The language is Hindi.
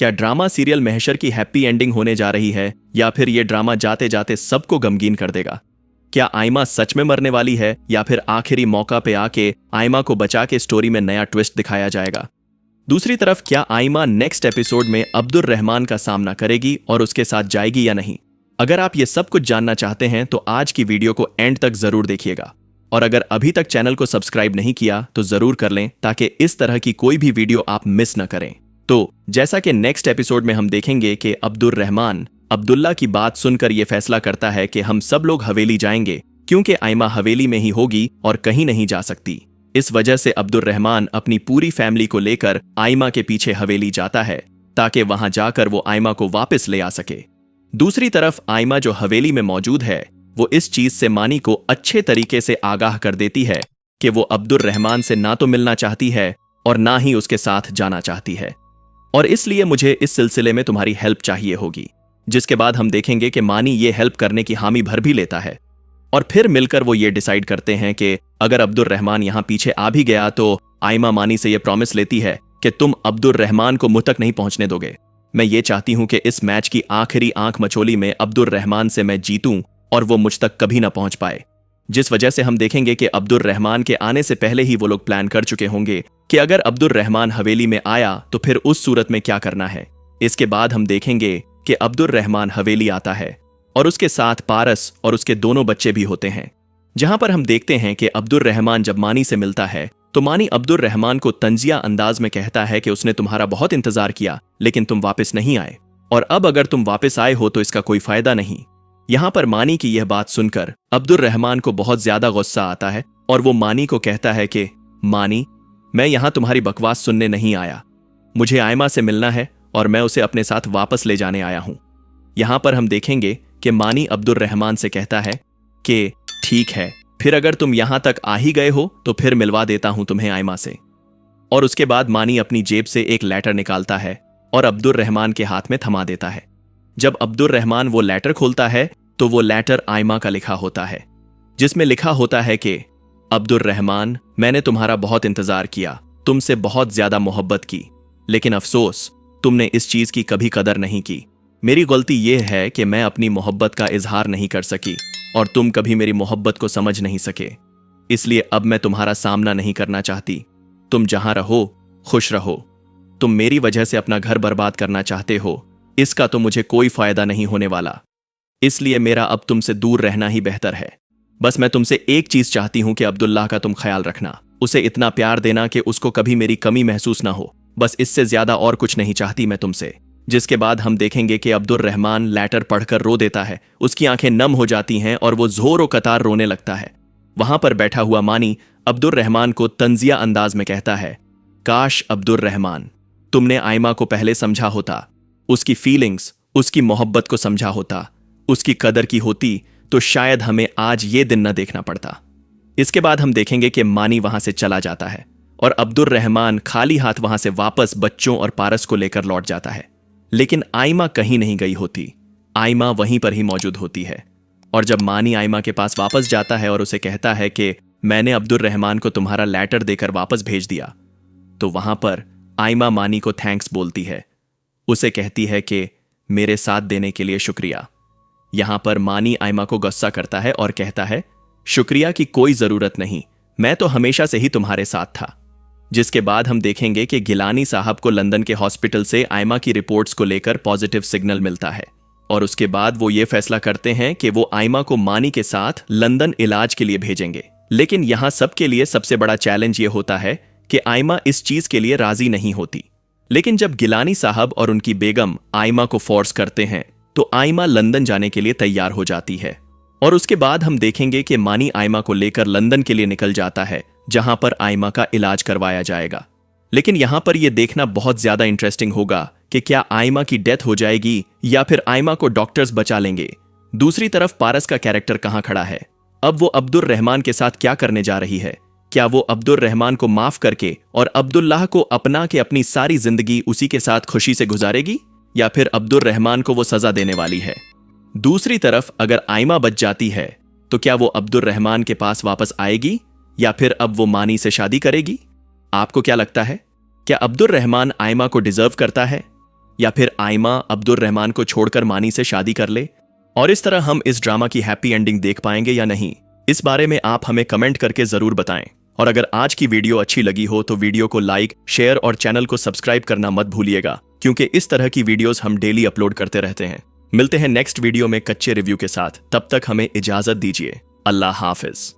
क्या ड्रामा सीरियल महशर की हैप्पी एंडिंग होने जा रही है या फिर ये ड्रामा जाते जाते सबको गमगीन कर देगा? क्या आयमा सच में मरने वाली है या फिर आखिरी मौका पे आके आयमा को बचा के स्टोरी में नया ट्विस्ट दिखाया जाएगा? दूसरी तरफ क्या आयमा नेक्स्ट एपिसोड में अब्दुल रहमान का सामना करेगी और उसके साथ जाएगी या नहीं? अगर आप ये सब कुछ जानना चाहते हैं तो आज की वीडियो को एंड तक जरूर देखिएगा। और अगर अभी तक चैनल को सब्सक्राइब नहीं किया तो जरूर कर लें ताकि इस तरह की कोई भी वीडियो आप मिस न करें। तो जैसा कि नेक्स्ट एपिसोड में हम देखेंगे कि अब्दुल रहमान अब्दुल्ला की बात सुनकर यह फैसला करता है कि हम सब लोग हवेली जाएंगे क्योंकि आयमा हवेली में ही होगी और कहीं नहीं जा सकती। इस वजह से अब्दुल रहमान अपनी पूरी फैमिली को लेकर आयमा के पीछे हवेली जाता है ताकि वहां जाकर वो आयमा को वापस ले आ सके। दूसरी तरफ आयमा जो हवेली में मौजूद है वो इस चीज से मानी को अच्छे तरीके से आगाह कर देती है कि वो अब्दुल रहमान से ना तो मिलना चाहती है और ना ही उसके साथ जाना चाहती है, और इसलिए मुझे इस सिलसिले में तुम्हारी हेल्प चाहिए होगी। जिसके बाद हम देखेंगे कि मानी ये हेल्प करने की हामी भर भी लेता है और फिर मिलकर वो ये डिसाइड करते हैं कि अगर अब्दुल रहमान यहां पीछे आ भी गया तो आयमा मानी से ये प्रॉमिस लेती है कि तुम अब्दुल रहमान को मुंह तक नहीं पहुंचने दोगे। मैं ये चाहती हूं कि इस मैच की आखिरी आंख मचोली में अब्दुल रहमान से मैं जीतूं और वो मुझ तक कभी ना पहुंच पाए। जिस वजह से हम देखेंगे कि अब्दुल रहमान के आने से पहले ही वो लोग प्लान कर चुके होंगे कि अगर अब्दुल रहमान हवेली में आया तो फिर उस सूरत में क्या करना है। इसके बाद हम देखेंगे कि अब्दुल रहमान हवेली आता है और उसके साथ पारस और उसके दोनों बच्चे भी होते हैं, जहां पर हम देखते हैं कि अब्दुल रहमान जब मानी से मिलता है तो मानी अब्दुल रहमान को तंजिया अंदाज में कहता है कि उसने तुम्हारा बहुत इंतजार किया लेकिन तुम वापस नहीं आए, और अब अगर तुम वापस आए हो तो इसका कोई फायदा नहीं। यहां पर मानी की यह बात सुनकर अब्दुल रहमान को बहुत ज्यादा गुस्सा आता है और वो मानी को कहता है कि मानी, मैं यहां तुम्हारी बकवास सुनने नहीं आया, मुझे आयमा से मिलना है और मैं उसे अपने साथ वापस ले जाने आया हूं। यहां पर हम देखेंगे कि मानी अब्दुल रहमान से कहता है कि ठीक है, फिर अगर तुम यहां तक आ ही गए हो तो फिर मिलवा देता हूं तुम्हें आयमा से। और उसके बाद मानी अपनी जेब से एक लेटर निकालता है और अब्दुल रहमान के हाथ में थमा देता है। जब अब्दुल रहमान वो लेटर खोलता है तो वो लेटर आयमा का लिखा होता है, जिसमें लिखा होता है कि अब्दुल रहमान, मैंने तुम्हारा बहुत इंतजार किया, तुमसे बहुत ज्यादा मोहब्बत की, लेकिन अफसोस तुमने इस चीज की कभी कदर नहीं की। मेरी गलती यह है कि मैं अपनी मोहब्बत का इजहार नहीं कर सकी और तुम कभी मेरी मोहब्बत को समझ नहीं सके, इसलिए अब मैं तुम्हारा सामना नहीं करना चाहती। तुम जहां रहो खुश रहो। तुम मेरी वजह से अपना घर बर्बाद करना चाहते हो, इसका तो मुझे कोई फायदा नहीं होने वाला, इसलिए मेरा अब तुमसे दूर रहना ही बेहतर है। बस मैं तुमसे एक चीज चाहती हूं कि अब्दुल्लाह का तुम ख्याल रखना, उसे इतना प्यार देना कि उसको कभी मेरी कमी महसूस ना हो। बस इससे ज्यादा और कुछ नहीं चाहती मैं तुमसे। जिसके बाद हम देखेंगे कि अब्दुल रहमान लेटर पढ़कर रो देता है, उसकी आंखें नम हो जाती हैं और वो जोर कतार रोने लगता है। वहां पर बैठा हुआ मानी अब्दुल रहमान को तंजिया अंदाज में कहता है, काश अब्दुल रहमान, तुमने आयमा को पहले समझा होता, उसकी फीलिंग्स, उसकी मोहब्बत को समझा होता, उसकी कदर की होती तो शायद हमें आज ये दिन न देखना पड़ता। इसके बाद हम देखेंगे कि मानी वहां से चला जाता है और अब्दुल रहमान खाली हाथ वहां से वापस बच्चों और पारस को लेकर लौट जाता है। लेकिन आयमा कहीं नहीं गई होती, आयमा वहीं पर ही मौजूद होती है। और जब मानी आयमा के पास वापस जाता है और उसे कहता है कि मैंने अब्दुल रहमान को तुम्हारा लेटर देकर वापस भेज दिया, तो वहां पर आयमा मानी को थैंक्स बोलती है, उसे कहती है कि मेरे साथ देने के लिए शुक्रिया। यहां पर मानी आयमा को गुस्सा करता है और कहता है, शुक्रिया की कोई जरूरत नहीं, मैं तो हमेशा से ही तुम्हारे साथ था। जिसके बाद हम देखेंगे कि गिलानी साहब को लंदन के हॉस्पिटल से आयमा की रिपोर्ट्स को लेकर पॉजिटिव सिग्नल मिलता है और उसके बाद वो ये फैसला करते हैं कि वो आयमा को मानी के साथ लंदन इलाज के लिए भेजेंगे। लेकिन यहां सबके लिए सबसे बड़ा चैलेंज ये होता है कि आयमा इस चीज के लिए राजी नहीं होती। लेकिन जब गिलानी साहब और उनकी बेगम आयमा को फोर्स करते हैं तो आयमा लंदन जाने के लिए तैयार हो जाती है। और उसके बाद हम देखेंगे कि मानी आयमा को लेकर लंदन के लिए निकल जाता है, जहां पर आयमा का इलाज करवाया जाएगा। लेकिन यहां पर यह देखना बहुत ज्यादा इंटरेस्टिंग होगा कि क्या आयमा की डेथ हो जाएगी या फिर आयमा को डॉक्टर्स बचा लेंगे। दूसरी तरफ पारस का कैरेक्टर कहां खड़ा है? अब वो अब्दुल रहमान के साथ क्या करने जा रही है? क्या वो अब्दुल रहमान को माफ करके और अब्दुल्लाह को अपना के अपनी सारी जिंदगी उसी के साथ खुशी से गुजारेगी, या फिर अब्दुल रहमान को वो सजा देने वाली है? दूसरी तरफ अगर आयमा बच जाती है तो क्या वो अब्दुल रहमान के पास वापस आएगी या फिर अब वो मानी से शादी करेगी? आपको क्या लगता है, क्या अब्दुल रहमान आयमा को डिजर्व करता है या फिर आयमा अब्दुल रहमान को छोड़कर मानी से शादी कर ले? और इस तरह हम इस ड्रामा की हैप्पी एंडिंग देख पाएंगे या नहीं, इस बारे में आप हमें कमेंट करके जरूर बताएं। और अगर आज की वीडियो अच्छी लगी हो तो वीडियो को लाइक, शेयर और चैनल को सब्सक्राइब करना मत भूलिएगा, क्योंकि इस तरह की वीडियोस हम डेली अपलोड करते रहते हैं। मिलते हैं नेक्स्ट वीडियो में कच्चे रिव्यू के साथ, तब तक हमें इजाजत दीजिए। अल्लाह हाफिज।